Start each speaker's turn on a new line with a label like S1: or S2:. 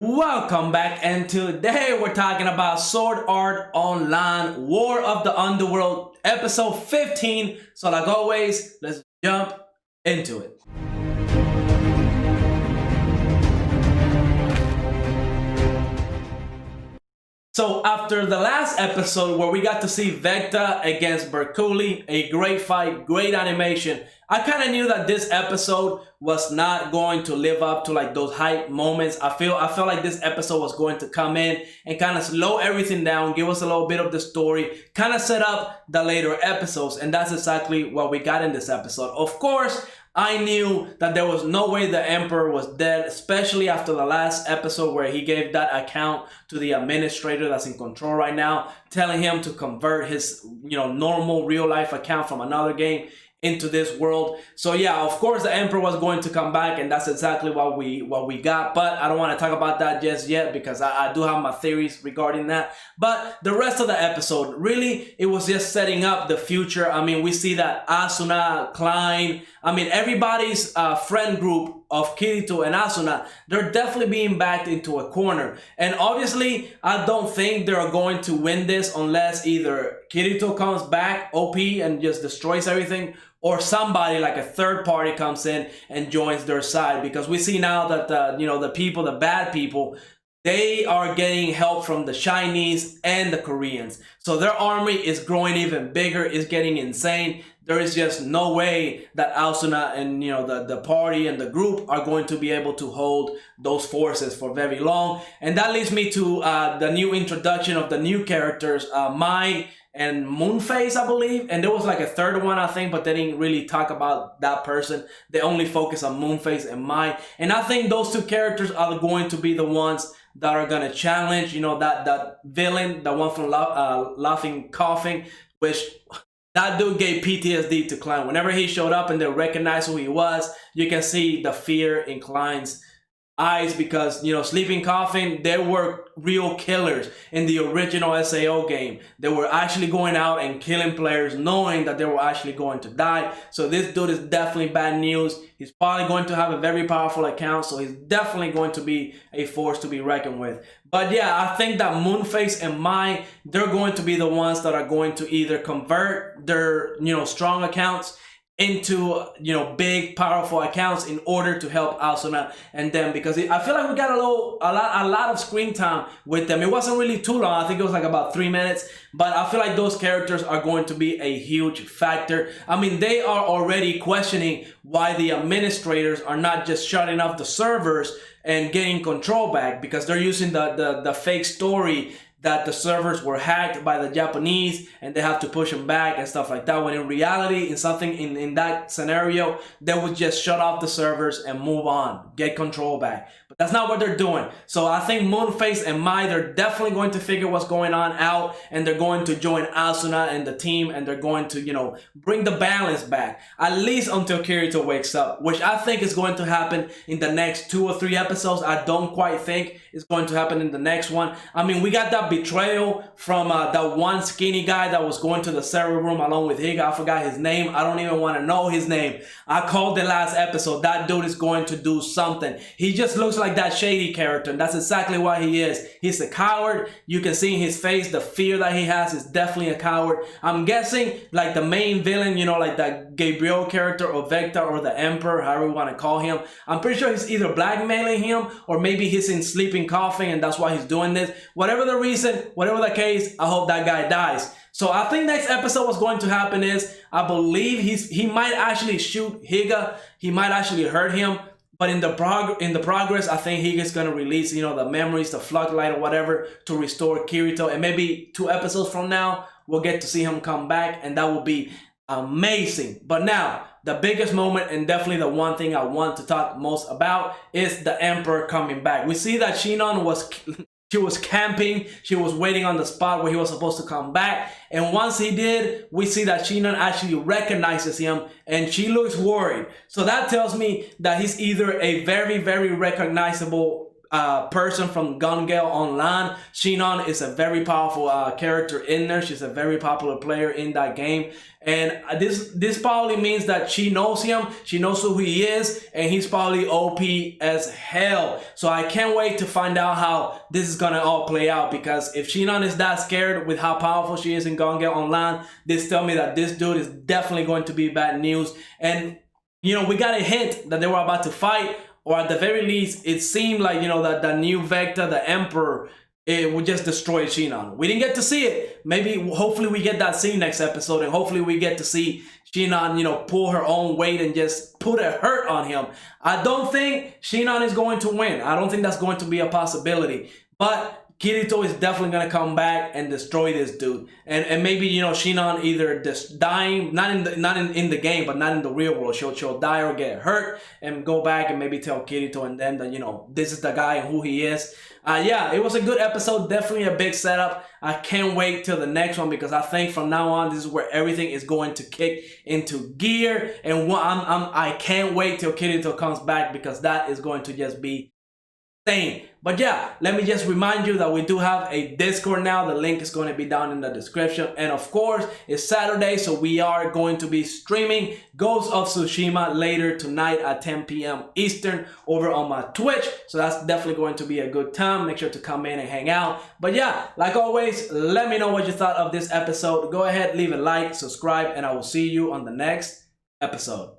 S1: Welcome back, and today we're talking about Sword Art Online War of the Underworld episode 15. So like always, let's jump into it. So after the last episode where we got to see Vecta against Berkuli, a great fight, great animation, I kind of knew that this episode was not going to live up to like those hype moments. I felt like this episode was going to come in and kind of slow everything down, give us a little bit of the story, kind of set up the later episodes, and that's exactly what we got in this episode. Of course, I knew that there was no way the Emperor was dead, especially after the last episode where he gave that account to the administrator that's in control right now, telling him to convert his, normal real life account from another game into this world. So yeah, of course the Emperor was going to come back, and that's exactly what we got. But I don't want to talk about that just yet because I do have my theories regarding that. But the rest of the episode, really, it was just setting up the future. I mean, we see that Asuna, Klein, everybody's friend group of Kirito and Asuna, they're definitely being backed into a corner. And obviously, I don't think they're going to win this unless either Kirito comes back OP and just destroys everything, or somebody like a third party comes in and joins their side. Because we see now that the bad people, they are getting help from the Chinese and the Koreans. So their army is growing even bigger, it's getting insane. There is just no way that Asuna and the party and the group are going to be able to hold those forces for very long. And that leads me to the new introduction of the new characters, Mai and Moonface, I believe. And there was like a third one, I think, but they didn't really talk about that person. They only focus on Moonface and Mai. And I think those two characters are going to be the ones that are gonna challenge, that villain, the one from Laughing Coughing, which that dude gave PTSD to Klein. Whenever he showed up and they recognized who he was, you can see the fear in Klein's eyes because, Sleeping Coughing, they were real killers in the original SAO game. They were actually going out and killing players knowing that they were actually going to die. So this dude is definitely bad news. He's probably going to have a very powerful account, so he's definitely going to be a force to be reckoned with. But yeah, I think that Moonface and Mai, they're going to be the ones that are going to either convert their, strong accounts into big powerful accounts in order to help Asuna and them, because I feel like we got a lot of screen time with them. It wasn't really too long. I think it was like about 3 minutes, but I feel like those characters are going to be a huge factor. I mean, they are already questioning why the administrators are not just shutting off the servers and getting control back, because they're using the fake story that the servers were hacked by the Japanese and they have to push them back and stuff like that, when in reality, in that scenario, they would just shut off the servers and move on, get control back. But that's not what they're doing. So I think Moonface and Mai, they're definitely going to figure what's going on out, and they're going to join Asuna and the team, and they're going to, bring the balance back, at least until Kirito wakes up, which I think is going to happen in the next 2 or 3 episodes. I don't quite think it's going to happen in the next one. I mean, we got that betrayal from that one skinny guy that was going to the server room along with Higa. I forgot his name. I don't even want to know his name. I called the last episode. That dude is going to do something. He just looks like that shady character, and that's exactly what he is. He's a coward. You can see in his face the fear that he has. Is definitely a coward. I'm guessing like the main villain, like that Gabriel character or Vecta or the Emperor, however you want to call him. I'm pretty sure he's either blackmailing him or maybe he's in Sleeping Coughing and that's why he's doing this. Whatever the reason, whatever the case, I hope that guy dies. So I think next episode what's going to happen is, I believe he might actually shoot Higa. He might actually hurt him. But in the progress, I think Higa's gonna release, the memories, the floodlight or whatever, to restore Kirito. And maybe 2 episodes from now, we'll get to see him come back, and that will be amazing. But now, the biggest moment, and definitely the one thing I want to talk most about, is the Emperor coming back. We see that Shinon was camping. She was waiting on the spot where he was supposed to come back. And once he did, we see that Shinon actually recognizes him and she looks worried. So that tells me that he's either a very, very recognizable person from Gun Gale Online. Shinon is a very powerful character in there. She's a very popular player in that game. And this probably means that she knows him, she knows who he is, and he's probably OP as hell. So I can't wait to find out how this is gonna all play out, because if Shinon is that scared with how powerful she is in Gun Gale Online, this tell me that this dude is definitely going to be bad news. And you know, we got a hint that they were about to fight, or at the very least, it seemed like, you know, that the new Vecta, the Emperor, it would just destroy Shinon. We didn't get to see it. Maybe, hopefully we get that scene next episode, and hopefully we get to see Shinon, you know, pull her own weight and just put a hurt on him. I don't think Shinon is going to win. I don't think that's going to be a possibility. But Kirito is definitely going to come back and destroy this dude. And maybe, you know, Shinon either just dying, not in the game, but not in the real world. She'll die or get hurt and go back and maybe tell Kirito and then that, you know, this is the guy and who he is. Yeah, it was a good episode. Definitely a big setup. I can't wait till the next one, because I think from now on, this is where everything is going to kick into gear. And I can't wait till Kirito comes back, because that is going to just be insane. But yeah, let me just remind you that we do have a Discord now. The link is going to be down in the description. And of course, it's Saturday, so we are going to be streaming Ghost of Tsushima later tonight at 10 p.m. Eastern over on my Twitch. So that's definitely going to be a good time. Make sure to come in and hang out. But yeah, like always, let me know what you thought of this episode. Go ahead, leave a like, subscribe, and I will see you on the next episode.